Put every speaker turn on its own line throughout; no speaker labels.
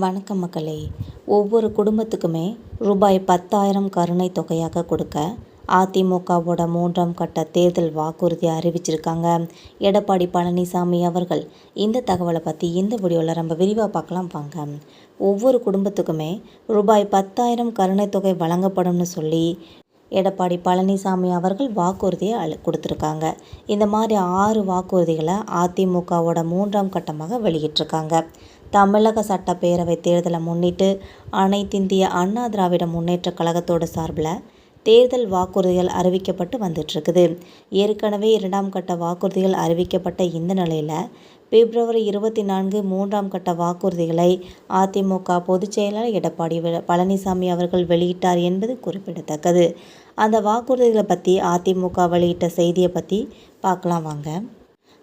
வணக்கம் மக்களே. ஒவ்வொரு குடும்பத்துக்குமே ரூபாய் 10,000 கருணை தொகையாக கொடுக்க அதிமுகவோட 3ஆம் கட்ட தேர்தல் வாக்குறுதி அறிவிச்சிருக்காங்க எடப்பாடி பழனிசாமி அவர்கள். இந்த தகவலை பற்றி இந்த வீடியோவில் நம்ம விரிவாக பார்க்கலாம் வாங்க. ஒவ்வொரு குடும்பத்துக்குமே ரூபாய் 10,000 கருணை தொகை வழங்கப்படும்னு சொல்லி எடப்பாடி பழனிசாமி அவர்கள் வாக்குறுதியை கொடுத்துருக்காங்க. இந்த மாதிரி 6 வாக்குறுதிகளை அதிமுகவோட 3ஆம் கட்டமாக வெளியிட்டிருக்காங்க. தமிழக சட்டப்பேரவை தேர்தலை முன்னிட்டு அனைத்திந்திய அண்ணா திராவிட முன்னேற்ற கழகத்தோட சார்பில் தேர்தல் வாக்குறுதிகள் அறிவிக்கப்பட்டு வந்துட்டுருக்குது. ஏற்கனவே 2ஆம் கட்ட வாக்குறுதிகள் அறிவிக்கப்பட்ட இந்த நிலையில் பிப்ரவரி 24 3ஆம் கட்ட வாக்குறுதிகளை அதிமுக பொதுச் செயலாளர் எடப்பாடி பழனிசாமி அவர்கள் வெளியிட்டார் என்பது குறிப்பிடத்தக்கது. அந்த வாக்குறுதிகளை பற்றி அதிமுக வெளியிட்ட செய்தியை பற்றி பார்க்கலாம் வாங்க.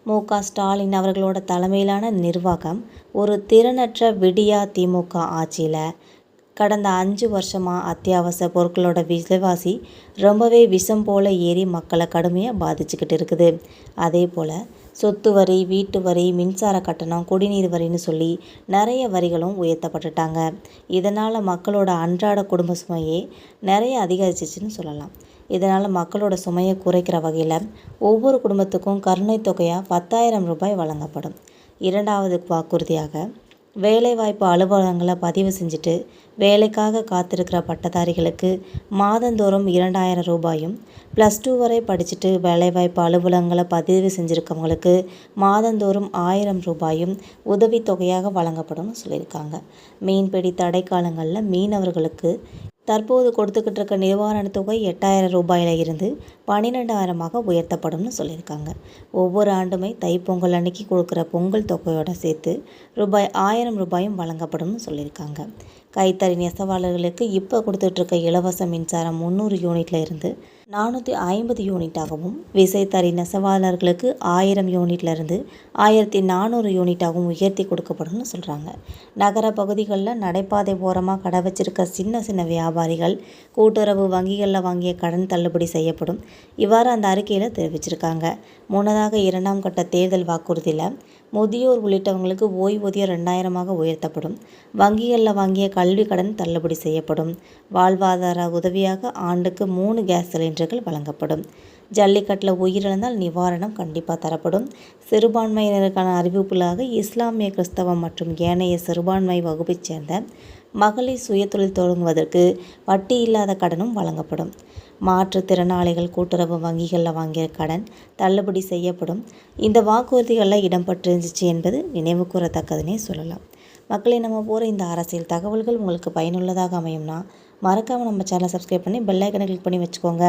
மு.க. ஸ்டாலின் அவர்களோட தலைமையிலான நிர்வாகம் ஒரு திறனற்ற விடியா திமுக ஆட்சியில் கடந்த 5 வருஷமாக அத்தியாவசிய பொருட்களோட விலைவாசி ரொம்பவே விஷம் போல் ஏறி மக்களை கடுமையாக பாதிச்சுக்கிட்டு இருக்குது. அதே போல் சொத்து வரி, வீட்டு வரி, மின்சார கட்டணம், குடிநீர் வரின்னு சொல்லி நிறைய வரிகளும் உயர்த்தப்பட்டுட்டாங்க. இதனால் மக்களோட அன்றாட குடும்ப சுமையே நிறைய அதிகரிச்சிச்சுன்னு சொல்லலாம். இதனால் மக்களோட சுமையை குறைக்கிற வகையில் ஒவ்வொரு குடும்பத்துக்கும் கருணை தொகையாக 10,000 ரூபாய் வழங்கப்படும். 2வது வாக்குறுதியாக வேலைவாய்ப்பு அலுவலகங்களை பதிவு செஞ்சுட்டு வேலைக்காக காத்திருக்கிற பட்டதாரிகளுக்கு மாதந்தோறும் 2,000 ரூபாயும், +2 வரை படிச்சுட்டு வேலைவாய்ப்பு அலுவலகங்களை பதிவு செஞ்சுருக்கவங்களுக்கு மாதந்தோறும் 1,000 ரூபாயும் உதவித்தொகையாக வழங்கப்படும் சொல்லியிருக்காங்க. மீன்பிடி தடை காலங்களில் மீனவர்களுக்கு தற்போது கொடுத்துக்கிட்டு இருக்க நிவாரண தொகை 8,000 ரூபாயில இருந்து 12,000 உயர்த்தப்படும்னு சொல்லியிருக்காங்க. ஒவ்வொரு ஆண்டுமே தைப்பொங்கல் அன்னைக்கு கொடுக்குற பொங்கல் தொகையோட சேர்த்து ரூபாய் 1,000 ரூபாயும் வழங்கப்படும்னு சொல்லியிருக்காங்க. கைத்தறி நெசவாளர்களுக்கு இப்போ கொடுத்துட்ருக்க இலவச மின்சாரம் 300 யூனிட்ல இருந்து 450 யூனிட்டாகவும், விசைத்தறி நெசவாளர்களுக்கு 1000 யூனிட்ல இருந்து 1,400 யூனிட்டாகவும் உயர்த்தி கொடுக்கப்படும்னு சொல்கிறாங்க. நகர பகுதிகளில் நடைபாதை ஓரமாக கடை வச்சிருக்க சின்ன சின்ன வியாபாரிகள் கூட்டுறவு வங்கிகளில் வாங்கிய கடன் தள்ளுபடி செய்யப்படும். இவ்வாறு அந்த அறிக்கையில் தெரிவிச்சிருக்காங்க. முன்னதாக 2ஆம் கட்ட தேர்தல் வாக்குறுதியில் முதியோர் உள்ளிட்டவங்களுக்கு ஓய்வூதியம் 2,000 உயர்த்தப்படும். வங்கிகளில் வாங்கிய கல்வி கடன் தள்ளுபடி செய்யப்படும். வாழ்வாதார உதவியாக ஆண்டுக்கு 3 கேஸ் சிலிண்டர்கள் வழங்கப்படும். ஜல்லிக்கட்டில் உயிரிழந்தால் நிவாரணம் கண்டிப்பாக தரப்படும். சிறுபான்மையினருக்கான அறிவிப்புகளாக இஸ்லாமிய, கிறிஸ்தவம் மற்றும் ஏனைய சிறுபான்மை வகுப்பைச் சேர்ந்த மகளிர் சுயதொழில் தொடங்குவதற்கு வட்டி இல்லாத கடனும் வழங்கப்படும். மாற்றுத்திறனாளிகள் கூட்டுறவு வங்கிகளில் வாங்கிய கடன் தள்ளுபடி செய்யப்படும். இந்த வாக்குறுதிகளில் இடம்பெற்றிருந்துச்சு என்பது நினைவு கூறத்தக்கதுன்னே சொல்லலாம். மக்களை நம்ம போகிற இந்த அரசியல் தகவல்கள் உங்களுக்கு பயனுள்ளதாக அமையும்னா மறக்காமல் நம்ம சேனலை சப்ஸ்கிரைப் பண்ணி பெல் ஐக்கனை கிளிக் பண்ணி வச்சுக்கோங்க.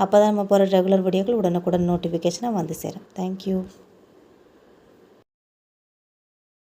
அப்போ தான் நம்ம போகிற ரெகுலர் வீடியோக்கள் உடனுக்குடன் நோட்டிஃபிகேஷனாக வந்து சேரும். தேங்க்யூ.